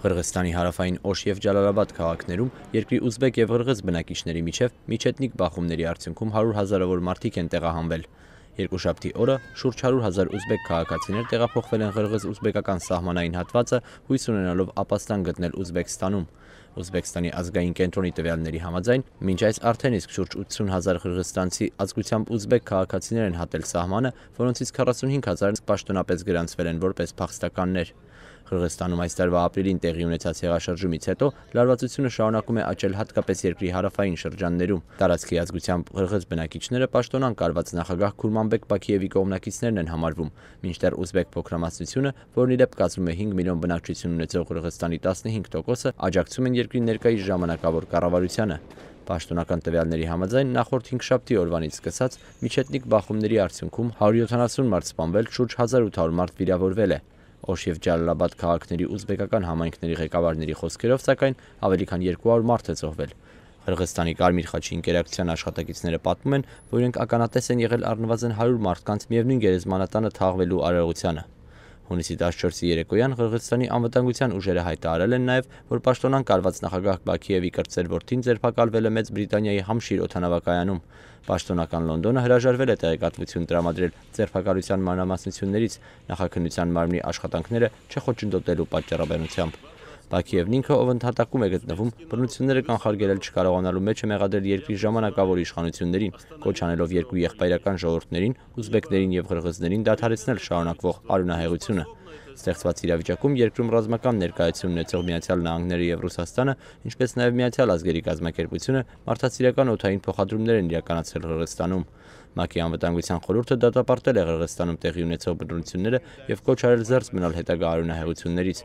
Ղրղստանի հարավային Օշ և Ջալալաբադ քաղաքներում երկրի ուզբեկ և ղրղыз բնակիչների միջև միջեթնիկ բախումների արդյունքում 100 հազարավոր մարդիկ են տեղահանվել։ Երկուշաբթի օրը շուրջ 100 հազար ուզբեկ քաղաքացիներ տեղափոխվել են ղրղыз-ուզբեկական սահմանային հատվածը, հույս ունենալով ապաստան գտնել Ուզբեկստանում։ Ուզբեկստանի ազգային կենտրոնի տվյալների համաձայն, մինչ այս արդեն իսկ շուրջ 80 հազար ղրղызստանցի ազգությամբ ուզբեկ քաղաքացիներ են հատել սահմանը, որոնցից 45 հազարը պաշտոնապես գրանցվել են որպես փախստականներ։ Ղրղստանում այս տարվա ապրիլին տեղի ունեցած հեղաշրջումից հետո լարվածությունը շարունակում է աճել հատկապես երկրի հարավային շրջաններում։ Տարածքի ազգությամբ ղրղыз բնակիչները պաշտոնան կարված նախագահ Քուրմանբեկ Բաքիևի կողմնակիցներն են համարվում, մինչդեռ ուզբեկ փոքրամասնությունը, որն ի դեպ կազմում է 5 միլիոն բնակչություն ունեցող Ղրղստանի 15%-ը, աջակցում են երկրի ներկայիս ժամանակավոր կառավարությանը։ Պաշտոնական տվյալների համաձայն նախորդ 5 օրվանից սկսած միջեթնիկ բախումների արդյունքում 170 մարդ սպանվել, շուրջ 1800 մարդ վիրավորվել է։ Օշ և Ջալալաբադ քաղաքների ուզբեկական համայնքների ղեկավարների խոսքերով, սակայն ավելի քան 200 մարդ է զոհվել։ Ղրղստանի Կարմիր խաչի ընկերակցության աշխատակիցները պատմում են, որ իրենք ականատես են եղել առնվազն 100 մարդկանց միևնույն գերեզմանատանը թաղվելու արարողությանը։ Հունիսի 14-ի երեկոյան Ղրղստանի անվտանգության ուժերը հայտարարել են նաև, որ պաշտոնան կարված նախագահ Բաքիևի կրտսեր որդին ձերբակալվել է Մեծ Բրիտանիայի Համշիր օդանավակայանում։ Պաշտոնական Լոնդոնը հրաժարվել է տեղեկատվություն տրամադրել ձերբակալության մանրամասնություններից նախաքննության մարմնի աշխատանքները չխոչընդոտելու պատճառաբանությամբ։ Բաքիևն ինքը, ով ընդհատակում է գտնվում, բռնությունները կանխարգելել չկարողանալու մեջ է մեղադրել երկրի ժամանակավոր իշխանություններին, կոչ անելով երկու եղբայրական ժողովուրդներին, ուզբեկներին և ղրղզներին դադարեցնել շարունակվող արյունահեղությունը։ Ստեղծված իրավիճակում երկրում ռազմական ներկայություն ունեցող Միացյալ Նահանգները և Ռուսաստանը, ինչպես նաև Միացյալ Ազգերի կազմակերպությունը մարդասիրական օդային փոխադրումներ են իրականացրել Ղրղստանում։ ՄԱԿ-ի անվտանգության խորհուրդը դատապարտել է Ղրղստանում տեղի ունեցող բռնությունները և կոչ արել զերծ մնալ հետագա արյունահեղություններից։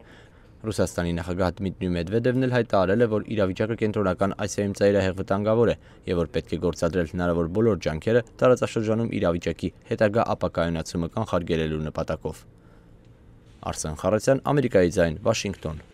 Ռուսաստանի նախագահ Դմիտրի Մեդվեդևն էլ հայտարարել է, որ իրավիճակը Կենտրոնական Ասիայում ծայրահեղ վտանգավոր է և որ պետք է գործադրել հնարավոր բոլոր ջանքերը տարածաշրջանում իրավիճակի հետագա ապակայունացումը կանխարգելելու նպատակով։ Արսեն Խառատյան, Ամերիկայի ձայն, Վաշինգտոն։